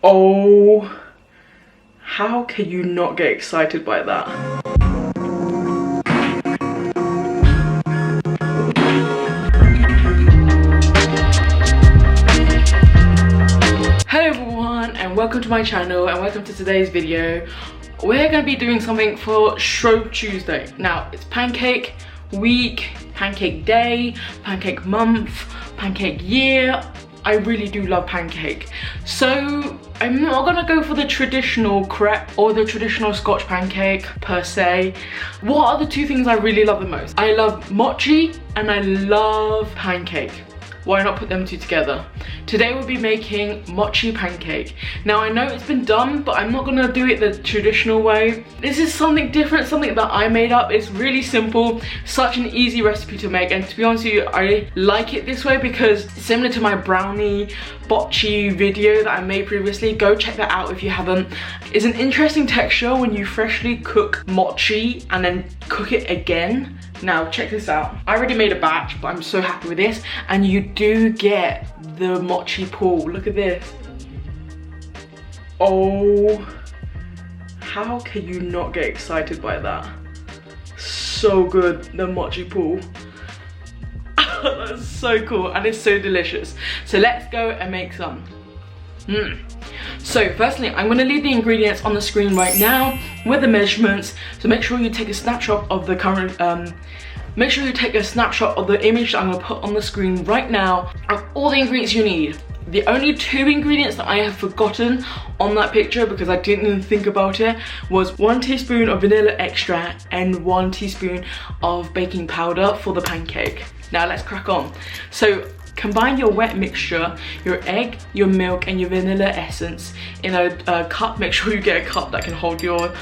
Oh, how can you not get excited by that? Hello everyone, and welcome to my channel, and welcome to today's video. We're going to be doing something for Shrove Tuesday. Now, it's pancake week, pancake day, pancake month, pancake year. I really do love pancake. So I'm not gonna go for the traditional crepe or the traditional Scotch pancake per se. What are the two things I really love the most? I love mochi and I love pancake. Why not put them two together? Today we'll be making mochi pancake. Now I know it's been done, but I'm not gonna do it the traditional way. This is something different, something that I made up. It's really simple, such an easy recipe to make, and to be honest with you, I like it this way because similar to my brownie bocce video that I made previously, go check that out if you haven't. It's an interesting texture when you freshly cook mochi and then cook it again. Now check this out. I already made a batch, but I'm so happy with this, and you do get the mochi pool. Look at this. Oh, how can you not get excited by that? So good, the mochi pool. That's so cool, and it's so delicious. So let's go and make some. So firstly, I'm going to leave the ingredients on the screen right now with the measurements. So make sure you take a snapshot of the current make sure you take a snapshot of the image that I'm going to put on the screen right now of all the ingredients you need. The only two ingredients that I have forgotten on that picture, because I didn't even think about it, was 1 teaspoon of vanilla extract and 1 teaspoon of baking powder for the pancake. Now let's crack on. So combine your wet mixture, your egg, your milk and your vanilla essence in a cup. Make sure you get a cup that can hold your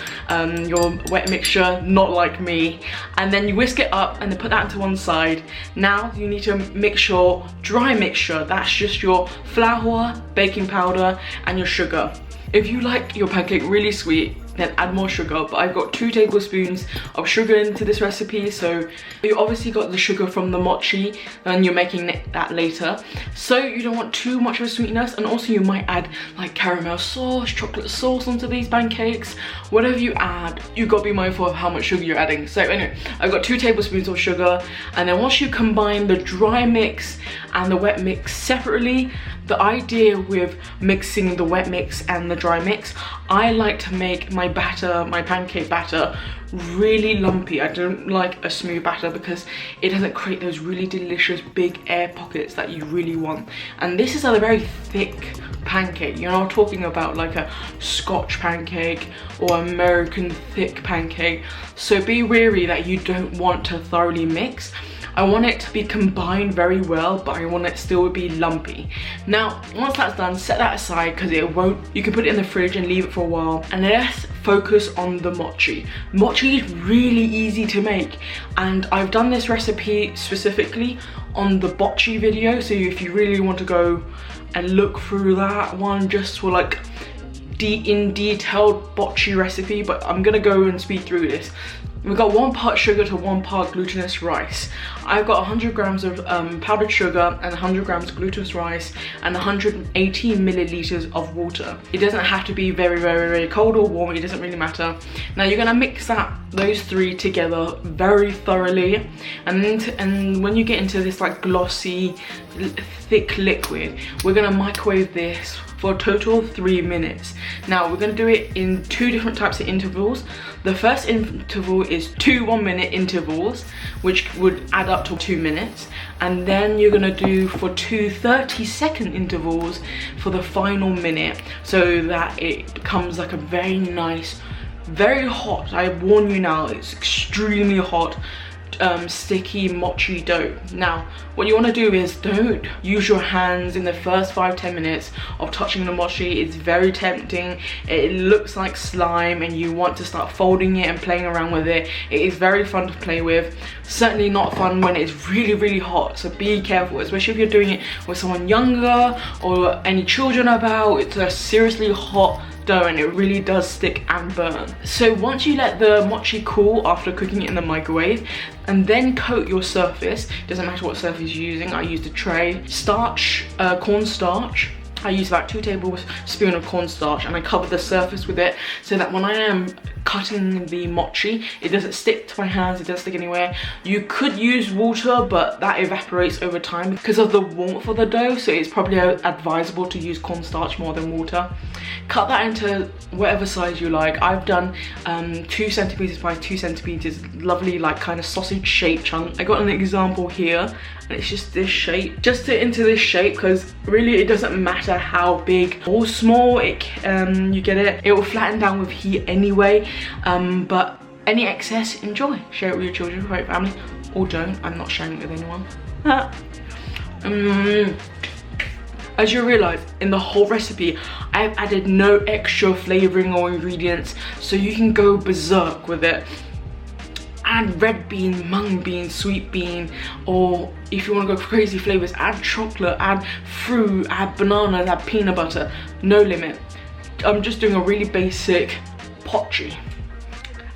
wet mixture, not like me. And then you whisk it up and then put that into one side. Now you need to mix your dry mixture. That's just your flour, baking powder and your sugar. If you like your pancake really sweet, then add more sugar, but I've got 2 tablespoons of sugar into this recipe. So you obviously got the sugar from the mochi and you're making that later, so you don't want too much of a sweetness. And also you might add like caramel sauce, chocolate sauce onto these pancakes. Whatever you add, you got to be mindful of how much sugar you're adding. So anyway, I've got 2 tablespoons of sugar, and then once you combine the dry mix and the wet mix separately, the idea with mixing the wet mix and the dry mix, I like to make my batter, my pancake batter, really lumpy. I don't like a smooth batter because it doesn't create those really delicious big air pockets that you really want. And this is a very thick pancake. You're not talking about like a Scotch pancake or American thick pancake. So be wary that you don't want to thoroughly mix. I want it to be combined very well, but I want it still to be lumpy. Now, once that's done, set that aside because it won't, you can put it in the fridge and leave it for a while. And let's focus on the mochi. Mochi is really easy to make, and I've done this recipe specifically on the bocce video. So if you really want to go and look through that one just for like in detailed bocce recipe, but I'm gonna go and speed through this. We've got 1 part sugar to 1 part glutinous rice. I've got 100 grams of powdered sugar and 100 grams of glutinous rice and 180 milliliters of water. It doesn't have to be very cold or warm, it doesn't really matter. Now you're gonna mix those 3 together very thoroughly, and when you get into this like glossy, thick liquid, we're gonna microwave this for a total of 3 minutes. Now we're gonna do it in 2 different types of intervals. The first interval is 2 1-minute intervals, which would add up to 2 minutes. And then you're gonna do for 2 30-second intervals for the final minute, so that it becomes like a very nice, very hot, I warn you now, it's extremely hot, sticky mochi dough. Now what you want to do is don't use your hands in the first 5-10 minutes of touching the mochi. It's very tempting, it looks like slime, and you want to start folding it and playing around with it. It is very fun to play with, certainly not fun when it's really hot, so be careful, especially if you're doing it with someone younger or any children about. It's a seriously hot dough and it really does stick and burn. So once you let the mochi cool after cooking it in the microwave, and then coat your surface, doesn't matter what surface you're using, I used a tray, starch, cornstarch, I use about 2 tablespoons of cornstarch, and I cover the surface with it so that when I am cutting the mochi, it doesn't stick to my hands, it doesn't stick anywhere. You could use water, but that evaporates over time because of the warmth of the dough, so it's probably advisable to use cornstarch more than water. Cut that into whatever size you like. I've done 2 centimeters by 2 centimeters, lovely like kind of sausage shaped chunk. I got an example here, and it's just this shape. Just into this shape, because really it doesn't matter how big or small you get it. It will flatten down with heat anyway, but any excess, enjoy. Share it with your children, with your family, or don't. I'm not sharing it with anyone. As you realise, in the whole recipe, I've added no extra flavouring or ingredients, so you can go berserk with it. Add red bean, mung bean, sweet bean, or if you want to go for crazy flavours, add chocolate, add fruit, add bananas, add peanut butter. No limit. I'm just doing a really basic pochi.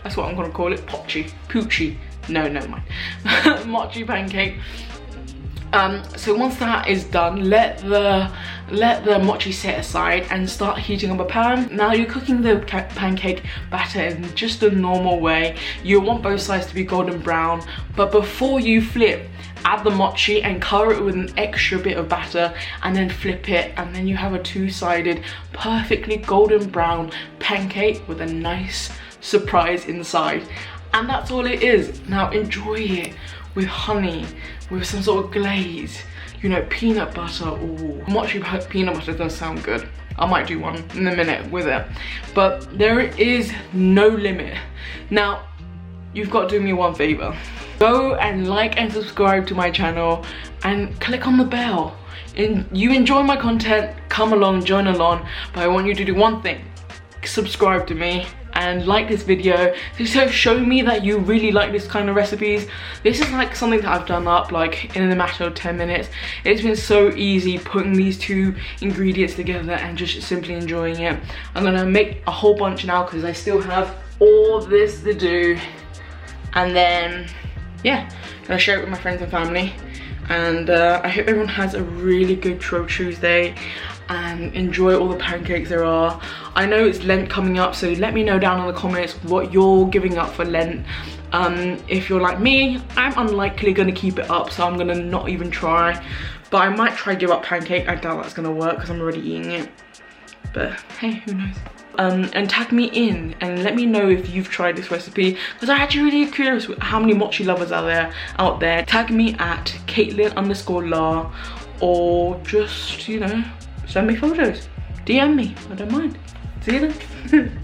That's what I'm going to call it, pochi. Poochie. No, never mind. Mochi pancake. So once that is done, let the mochi set aside and start heating up a pan. Now you're cooking the pancake batter in just a normal way. You want both sides to be golden brown, but before you flip, add the mochi and cover it with an extra bit of batter, and then flip it, and then you have a two-sided perfectly golden brown pancake with a nice surprise inside. And that's all it is. Now enjoy it with honey, with some sort of glaze, you know, peanut butter. Ooh, mochi peanut butter does sound good. I might do one in a minute with it, but there is no limit. Now, you've got to do me one favor. Go and like and subscribe to my channel and click on the bell. You enjoy my content, come along, join along, but I want you to do one thing. Subscribe to me and like this video to show me that you really like this kind of recipes. This is like something that I've done up like in a matter of 10 minutes. It's been so easy putting these two ingredients together and just simply enjoying it. I'm gonna make a whole bunch now because I still have all this to do, and then yeah, gonna share it with my friends and family. And I hope everyone has a really good Shrove Tuesday and enjoy all the pancakes there are. I know it's Lent coming up, so let me know down in the comments what you're giving up for Lent. If you're like me, I'm unlikely gonna keep it up, so I'm gonna not even try. But I might try give up pancake. I doubt that's gonna work because I'm already eating it. But hey, who knows? And tag me in and let me know if you've tried this recipe, because I'm actually really curious how many mochi lovers are out there. Tag me at Caitlin_La, or just, you know, send me photos, DM me, I don't mind. See you then.